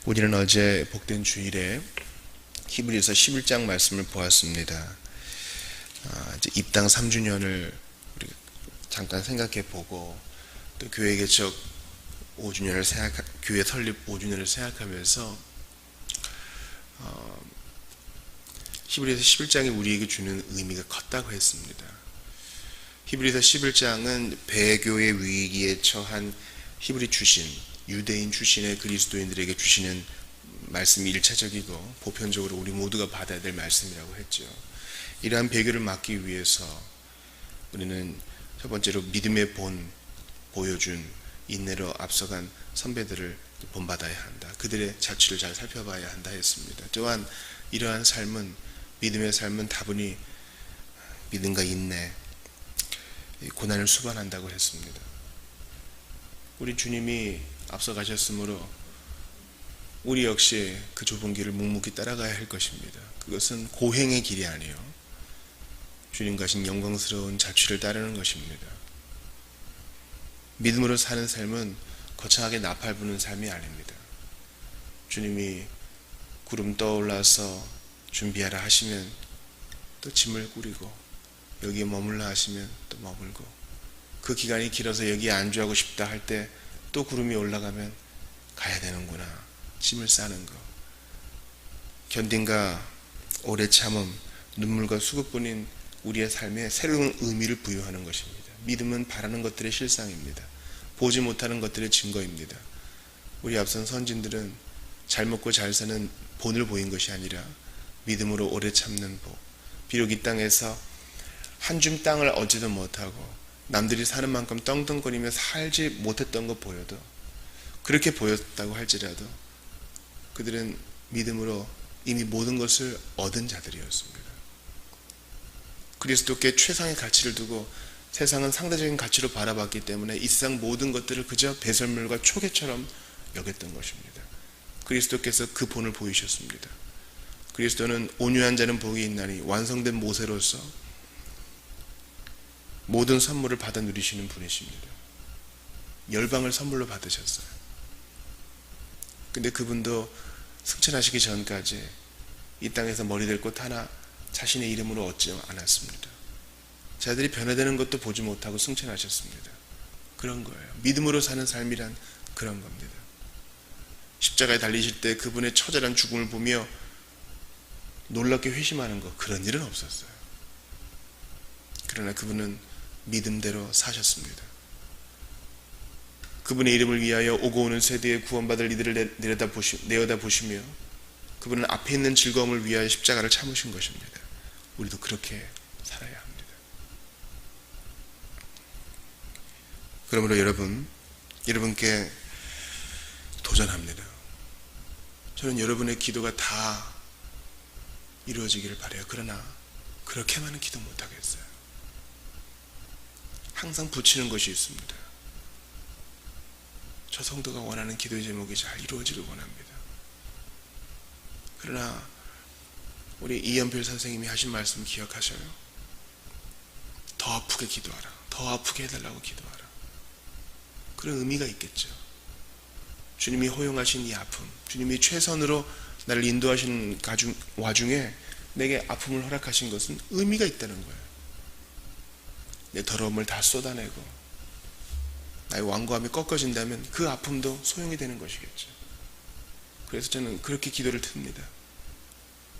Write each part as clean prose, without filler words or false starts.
우리는 어제 복된 주일에 히브리서 11장 말씀을 보았습니다. 이제 입당 3주년을 우리 잠깐 생각해 보고 또 교회 개척 5주년을 교회 설립 5주년을 생각하면서 히브리서 11장이 우리에게 주는 의미가 컸다고 했습니다. 히브리서 11장은 배교의 위기에 처한 히브리 출신, 유대인 출신의 그리스도인들에게 주시는 말씀이 일차적이고 보편적으로 우리 모두가 받아야 될 말씀이라고 했죠. 이러한 배교를 막기 위해서 우리는 첫 번째로 믿음의 본 보여준 인내로 앞서간 선배들을 본받아야 한다. 그들의 자취를 잘 살펴봐야 한다 했습니다. 또한 이러한 삶은, 믿음의 삶은 다분히 믿음과 인내, 고난을 수반한다고 했습니다. 우리 주님이 앞서 가셨으므로 우리 역시 그 좁은 길을 묵묵히 따라가야 할 것입니다. 그것은 고행의 길이 아니요 주님 가신 영광스러운 자취를 따르는 것입니다. 믿음으로 사는 삶은 거창하게 나팔 부는 삶이 아닙니다. 주님이 구름 떠올라서 준비하라 하시면 또 짐을 꾸리고, 여기에 머물라 하시면 또 머물고, 그 기간이 길어서 여기에 안주하고 싶다 할 때 또 구름이 올라가면 가야 되는구나, 짐을 싸는 것, 견딘과 오래 참음, 눈물과 수고뿐인 우리의 삶에 새로운 의미를 부여하는 것입니다. 믿음은 바라는 것들의 실상입니다. 보지 못하는 것들의 증거입니다. 우리 앞선 선진들은 잘 먹고 잘 사는 본을 보인 것이 아니라 믿음으로 오래 참는 복, 비록 이 땅에서 한 줌 땅을 얻지도 못하고 남들이 사는 만큼 떵떵거리며 살지 못했던 것 보여도, 그렇게 보였다고 할지라도 그들은 믿음으로 이미 모든 것을 얻은 자들이었습니다. 그리스도께 최상의 가치를 두고 세상은 상대적인 가치로 바라봤기 때문에 이 세상 모든 것들을 그저 배설물과 초계처럼 여겼던 것입니다. 그리스도께서 그 본을 보이셨습니다. 그리스도는 온유한 자는 복이 있나니 완성된 모세로서 모든 선물을 받아 누리시는 분이십니다. 열방을 선물로 받으셨어요. 근데 그분도 승천하시기 전까지 이 땅에서 머리 될 곳 하나 자신의 이름으로 얻지 않았습니다. 자들이 변화되는 것도 보지 못하고 승천하셨습니다. 그런 거예요. 믿음으로 사는 삶이란 그런 겁니다. 십자가에 달리실 때 그분의 처절한 죽음을 보며 놀랍게 회심하는 것, 그런 일은 없었어요. 그러나 그분은 믿음대로 사셨습니다. 그분의 이름을 위하여 오고 오는 세대에 구원받을 이들을 내어다보시며 그분은 앞에 있는 즐거움을 위하여 십자가를 참으신 것입니다. 우리도 그렇게 살아야 합니다. 그러므로 여러분께 도전합니다. 저는 여러분의 기도가 다 이루어지기를 바라요. 그러나 그렇게만은 기도 못하겠어요. 항상 붙이는 것이 있습니다. 저 성도가 원하는 기도의 제목이 잘 이루어지길 원합니다. 그러나 우리 이연필 선생님이 하신 말씀 기억하셔요? 더 아프게 기도하라. 더 아프게 해달라고 기도하라. 그런 의미가 있겠죠. 주님이 허용하신 이 아픔, 주님이 최선으로 나를 인도하시는 와중에 내게 아픔을 허락하신 것은 의미가 있다는 거예요. 내 더러움을 다 쏟아내고 나의 완고함이 꺾어진다면 그 아픔도 소용이 되는 것이겠죠. 그래서 저는 그렇게 기도를 틉니다.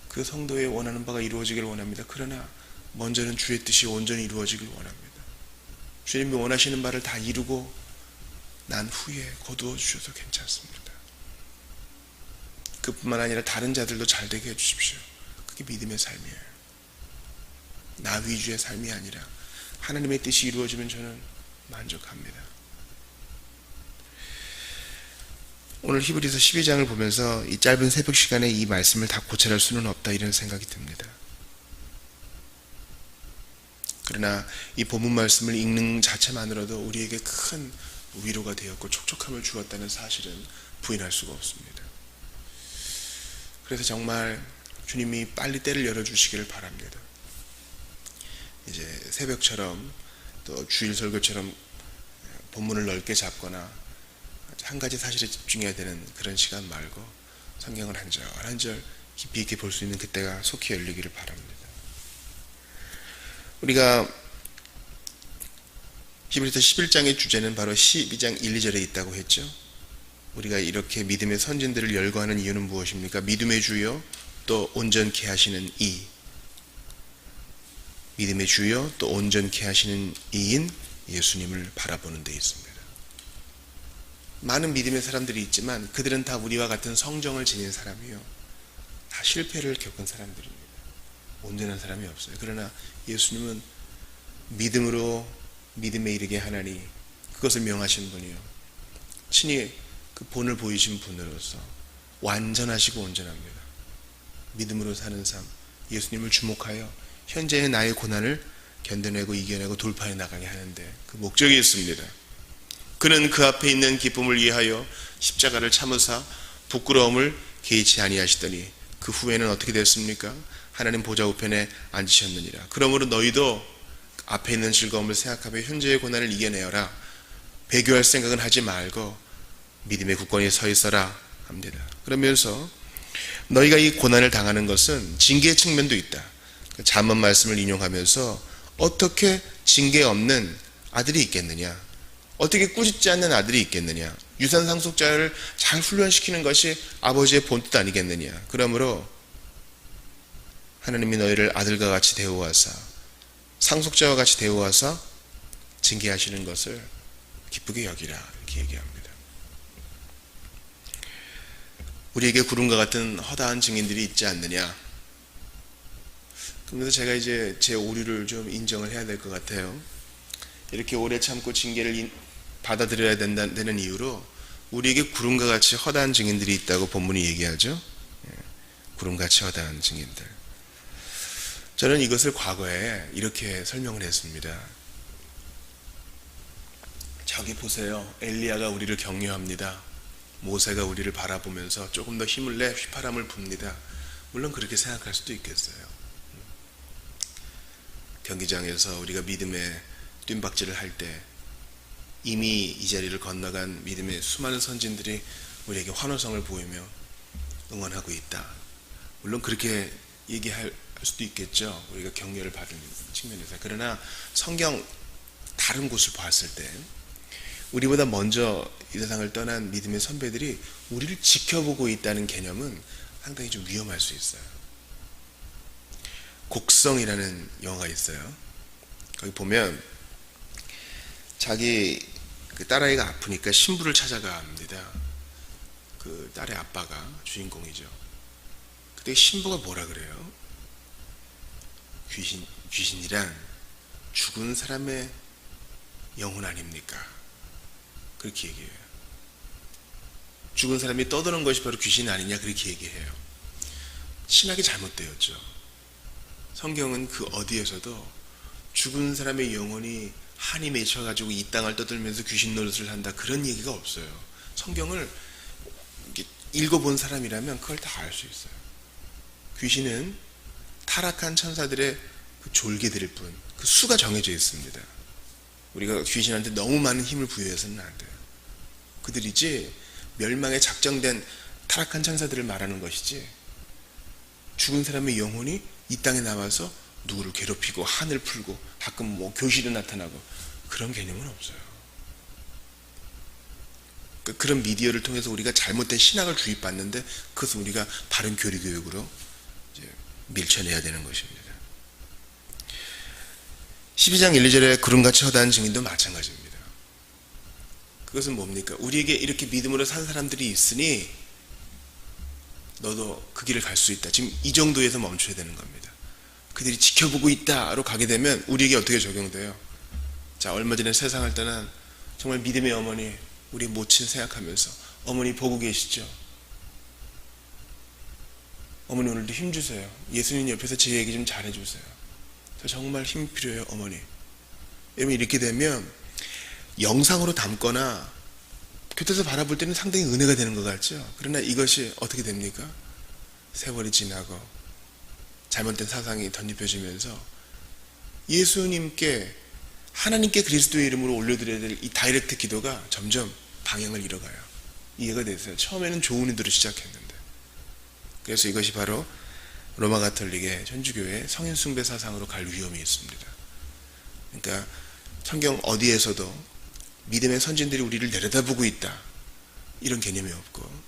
그 성도의 원하는 바가 이루어지길 원합니다. 그러나 먼저는 주의 뜻이 온전히 이루어지길 원합니다. 주님이 원하시는 바를 다 이루고 난 후에 거두어 주셔도 괜찮습니다. 그뿐만 아니라 다른 자들도 잘 되게 해주십시오. 그게 믿음의 삶이에요. 나 위주의 삶이 아니라 하나님의 뜻이 이루어지면 저는 만족합니다. 오늘 히브리서 12장을 보면서 이 짧은 새벽 시간에 이 말씀을 다 고찰할 수는 없다, 이런 생각이 듭니다. 그러나 이 본문 말씀을 읽는 자체만으로도 우리에게 큰 위로가 되었고 촉촉함을 주었다는 사실은 부인할 수가 없습니다. 그래서 정말 주님이 빨리 때를 열어주시기를 바랍니다. 이제 새벽처럼 또 주일 설교처럼 본문을 넓게 잡거나 한 가지 사실에 집중해야 되는 그런 시간 말고 성경을 한 절 한 절 깊이 있게 볼 수 있는 그때가 속히 열리기를 바랍니다. 우리가 히브리서 11장의 주제는 바로 12장 1, 2절에 있다고 했죠. 우리가 이렇게 믿음의 선진들을 열거하는 이유는 무엇입니까? 믿음의 주요 또 온전케 하시는 이, 믿음의 주요 또 온전케 하시는 이인 예수님을 바라보는 데 있습니다. 많은 믿음의 사람들이 있지만 그들은 다 우리와 같은 성정을 지닌 사람이요, 다 실패를 겪은 사람들입니다. 온전한 사람이 없어요. 그러나 예수님은 믿음으로 믿음에 이르게 하나니, 그것을 명하신 분이요, 친히 그 본을 보이신 분으로서 완전하시고 온전합니다. 믿음으로 사는 삶, 예수님을 주목하여 현재의 나의 고난을 견뎌내고 이겨내고 돌파해 나가게 하는데 그 목적이 있습니다. 그는 그 앞에 있는 기쁨을 위하여 십자가를 참으사 부끄러움을 개의치 아니하시더니 그 후에는 어떻게 됐습니까? 하나님 보좌 우편에 앉으셨느니라. 그러므로 너희도 앞에 있는 즐거움을 생각하며 현재의 고난을 이겨내어라. 배교할 생각은 하지 말고 믿음의 굳건히 서 있어라 합니다. 그러면서 너희가 이 고난을 당하는 것은 징계의 측면도 있다. 잠언 말씀을 인용하면서 어떻게 징계 없는 아들이 있겠느냐, 어떻게 꾸짖지 않는 아들이 있겠느냐, 유산 상속자를 잘 훈련시키는 것이 아버지의 본뜻 아니겠느냐. 그러므로 하나님이 너희를 아들과 같이 대우하사 상속자와 같이 대우하사 징계하시는 것을 기쁘게 여기라, 이렇게 얘기합니다. 우리에게 구름과 같은 허다한 증인들이 있지 않느냐. 그러면서 제가 이제 제 오류를 좀 인정을 해야 될 것 같아요. 이렇게 오래 참고 징계를 받아들여야 되는 이유로 우리에게 구름과 같이 허다한 증인들이 있다고 본문이 얘기하죠. 구름같이 허다한 증인들. 저는 이것을 과거에 이렇게 설명을 했습니다. 저기 보세요, 엘리야가 우리를 격려합니다. 모세가 우리를 바라보면서 조금 더 힘을 내 휘파람을 붑니다. 물론 그렇게 생각할 수도 있겠어요. 경기장에서 우리가 믿음의 뜀박질을 할 때 이미 이 자리를 건너간 믿음의 수많은 선진들이 우리에게 환호성을 보이며 응원하고 있다. 물론 그렇게 얘기할 수도 있겠죠, 우리가 격려를 받은 측면에서. 그러나 성경 다른 곳을 봤을 때 우리보다 먼저 이 세상을 떠난 믿음의 선배들이 우리를 지켜보고 있다는 개념은 상당히 좀 위험할 수 있어요. 곡성이라는 영화가 있어요. 거기 보면 자기 그 딸아이가 아프니까 신부를 찾아가 합니다. 그 딸의 아빠가 주인공이죠. 그때 신부가 뭐라 그래요? 귀신이란 죽은 사람의 영혼 아닙니까? 그렇게 얘기해요. 죽은 사람이 떠드는 것이 바로 귀신 아니냐, 그렇게 얘기해요. 신학이 잘못되었죠. 성경은 그 어디에서도 죽은 사람의 영혼이 한이 맺혀가지고 이 땅을 떠들면서 귀신 노릇을 한다, 그런 얘기가 없어요. 성경을 읽어본 사람이라면 그걸 다 알 수 있어요. 귀신은 타락한 천사들의 그 졸개들일 뿐, 그 수가 정해져 있습니다. 우리가 귀신한테 너무 많은 힘을 부여해서는 안 돼요. 그들이지 멸망에 작정된 타락한 천사들을 말하는 것이지, 죽은 사람의 영혼이 이 땅에 나와서 누구를 괴롭히고 한을 풀고 가끔 뭐 교실에 나타나고 그런 개념은 없어요. 그런 미디어를 통해서 우리가 잘못된 신학을 주입받는데 그것을 우리가 바른 교리 교육으로 이제 밀쳐내야 되는 것입니다. 12장 1, 2절에 구름같이 허다한 증인도 마찬가지입니다. 그것은 뭡니까? 우리에게 이렇게 믿음으로 산 사람들이 있으니 너도 그 길을 갈 수 있다. 지금 이 정도에서 멈춰야 되는 겁니다. 그들이 지켜보고 있다로 가게 되면 우리에게 어떻게 적용돼요? 자, 얼마 전에 세상을 떠난 정말 믿음의 어머니, 우리 모친 생각하면서, 어머니 보고 계시죠? 어머니 오늘도 힘주세요. 예수님 옆에서 제 얘기 좀 잘해주세요. 저 정말 힘이 필요해요, 어머니. 여러분, 이렇게 되면 영상으로 담거나 곁에서 바라볼 때는 상당히 은혜가 되는 것 같죠? 그러나 이것이 어떻게 됩니까? 세월이 지나고 잘못된 사상이 덧입혀지면서 예수님께, 하나님께 그리스도의 이름으로 올려드려야 될 이 다이렉트 기도가 점점 방향을 잃어가요. 이해가 되세요? 처음에는 좋은 의도로 시작했는데 그래서 이것이 바로 로마 가톨릭의 천주교의 성인 숭배 사상으로 갈 위험이 있습니다. 그러니까 성경 어디에서도 믿음의 선진들이 우리를 내려다보고 있다, 이런 개념이 없고,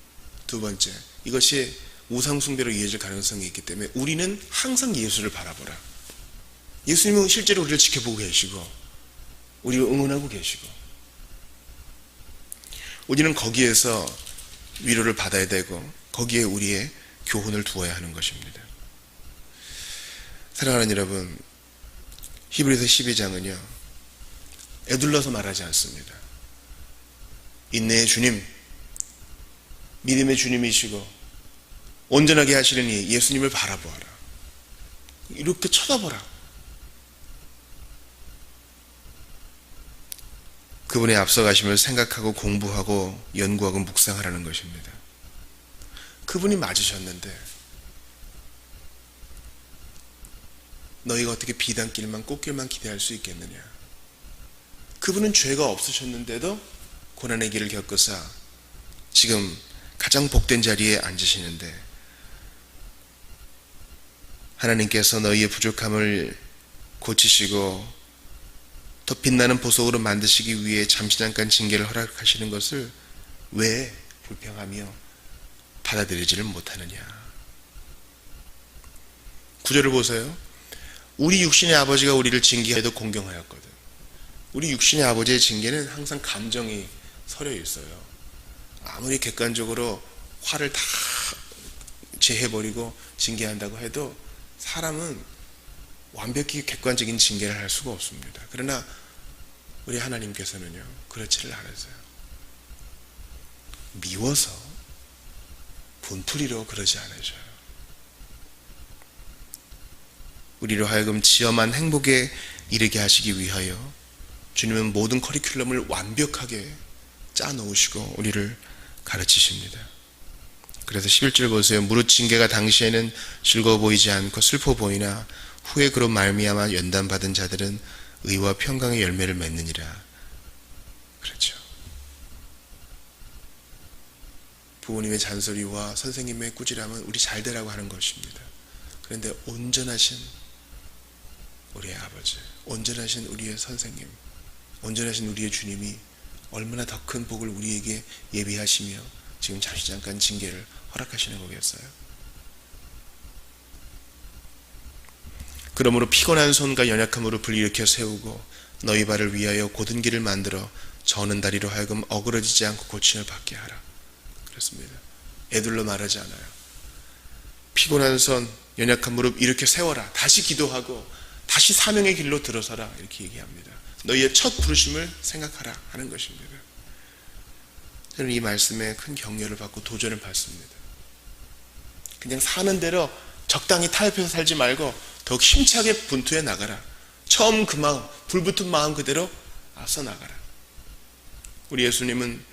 두 번째, 이것이 우상 숭배로 이어질 가능성이 있기 때문에 우리는 항상 예수를 바라보라. 예수님은 실제로 우리를 지켜보고 계시고 우리를 응원하고 계시고, 우리는 거기에서 위로를 받아야 되고 거기에 우리의 교훈을 두어야 하는 것입니다. 사랑하는 여러분, 히브리서 12장은요 에둘러서 말하지 않습니다. 인내의 주님, 믿음의 주님이시고 온전하게 하시는 이 예수님을 바라보아라, 이렇게 쳐다보라. 그분의 앞서가심을 생각하고 공부하고 연구하고 묵상하라는 것입니다. 그분이 맞으셨는데 너희가 어떻게 비단길만 꽃길만 기대할 수 있겠느냐. 그분은 죄가 없으셨는데도 고난의 길을 겪으사 지금 가장 복된 자리에 앉으시는데, 하나님께서 너희의 부족함을 고치시고 더 빛나는 보석으로 만드시기 위해 잠시 잠깐 징계를 허락하시는 것을 왜 불평하며 받아들이지를 못하느냐. 9절을 보세요. 우리 육신의 아버지가 우리를 징계해도 공경하였거든. 우리 육신의 아버지의 징계는 항상 감정이 서려 있어요. 아무리 객관적으로 화를 다 제해버리고 징계한다고 해도 사람은 완벽히 객관적인 징계를 할 수가 없습니다. 그러나 우리 하나님께서는요 그렇지를 않으세요. 미워서 분풀이로 그러지 않으셔요. 우리로 하여금 지엄한 행복에 이르게 하시기 위하여 주님은 모든 커리큘럼을 완벽하게 짜놓으시고 우리를 가르치십니다. 그래서 11절 보세요. 무릇 징계가 당시에는 즐거워 보이지 않고 슬퍼 보이나 후에 그로 말미암아 연단받은 자들은 의와 평강의 열매를 맺느니라. 그렇죠. 부모님의 잔소리와 선생님의 꾸지람은 우리 잘 되라고 하는 것입니다. 그런데 온전하신 우리의 아버지, 온전하신 우리의 선생님, 온전하신 우리의 주님이 얼마나 더 큰 복을 우리에게 예비하시며 지금 잠시 잠깐 징계를 허락하시는 거겠어요. 그러므로 피곤한 손과 연약한 무릎을 일으켜 세우고 너희 발을 위하여 곧은 길을 만들어 저는 다리로 하여금 어그러지지 않고 고침을 받게 하라. 그렇습니다. 애들로 말하지 않아요. 피곤한 손, 연약한 무릎 이렇게 세워라. 다시 기도하고 다시 사명의 길로 들어서라. 이렇게 얘기합니다. 너희의 첫 부르심을 생각하라 하는 것입니다. 저는 이 말씀에 큰 격려를 받고 도전을 받습니다. 그냥 사는 대로 적당히 타협해서 살지 말고 더욱 힘차게 분투해 나가라. 처음 그 마음, 불붙은 마음 그대로 앞서 나가라. 우리 예수님은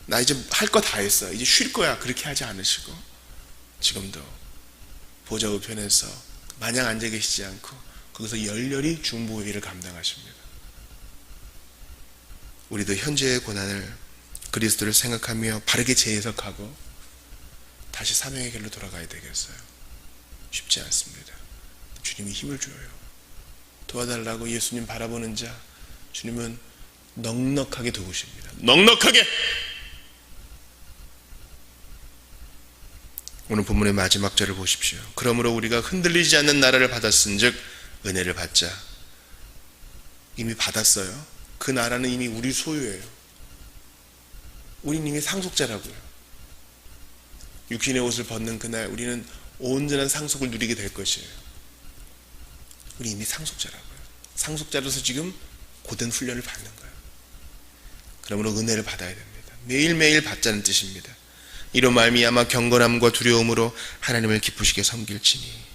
나 이제 할 거 다 했어, 이제 쉴 거야, 그렇게 하지 않으시고 지금도 보좌 우편에서 마냥 앉아 계시지 않고 거기서 열렬히 중보의 일을 감당하십니다. 우리도 현재의 고난을 그리스도를 생각하며 바르게 재해석하고 다시 사명의 길로 돌아가야 되겠어요. 쉽지 않습니다. 주님이 힘을 줘요. 도와달라고 예수님 바라보는 자 주님은 넉넉하게 도우십니다. 넉넉하게. 오늘 본문의 마지막 절을 보십시오. 그러므로 우리가 흔들리지 않는 나라를 받았은즉 은혜를 받자. 이미 받았어요. 그 나라는 이미 우리 소유예요. 우린 이미 상속자라고요. 육신의 옷을 벗는 그날 우리는 온전한 상속을 누리게 될 것이에요. 우리 이미 상속자라고요. 상속자로서 지금 고된 훈련을 받는 거예요. 그러므로 은혜를 받아야 됩니다. 매일매일 받자는 뜻입니다. 이로 말미암아 경건함과 두려움으로 하나님을 기쁘시게 섬길지니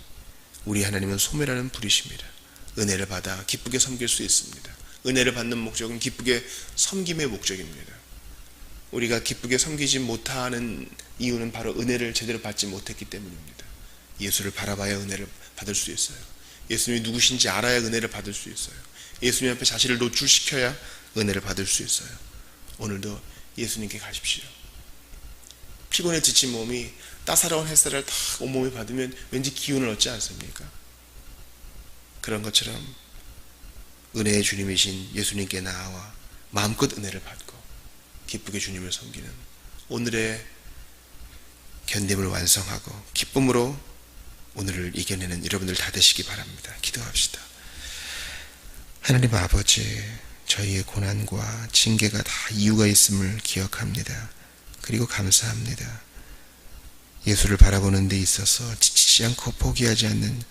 우리 하나님은 소멸하는 불이십니다. 은혜를 받아 기쁘게 섬길 수 있습니다. 은혜를 받는 목적은 기쁘게 섬김의 목적입니다. 우리가 기쁘게 섬기지 못하는 이유는 바로 은혜를 제대로 받지 못했기 때문입니다. 예수를 바라봐야 은혜를 받을 수 있어요. 예수님이 누구신지 알아야 은혜를 받을 수 있어요. 예수님 앞에 자신을 노출시켜야 은혜를 받을 수 있어요. 오늘도 예수님께 가십시오. 피곤해 지친 몸이 따사로운 햇살을 다 온몸에 받으면 왠지 기운을 얻지 않습니까? 그런 것처럼 은혜의 주님이신 예수님께 나아와 마음껏 은혜를 받고 기쁘게 주님을 섬기는 오늘의 견딤을 완성하고 기쁨으로 오늘을 이겨내는 여러분들 다 되시기 바랍니다. 기도합시다. 하나님 아버지, 저희의 고난과 징계가 다 이유가 있음을 기억합니다. 그리고 감사합니다. 예수를 바라보는 데 있어서 지치지 않고 포기하지 않는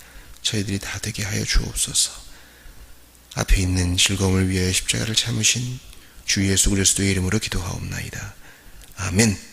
저희들이 다 되게 하여 주옵소서. 앞에 있는 즐거움을 위하여 십자가를 참으신 주 예수 그리스도의 이름으로 기도하옵나이다. 아멘.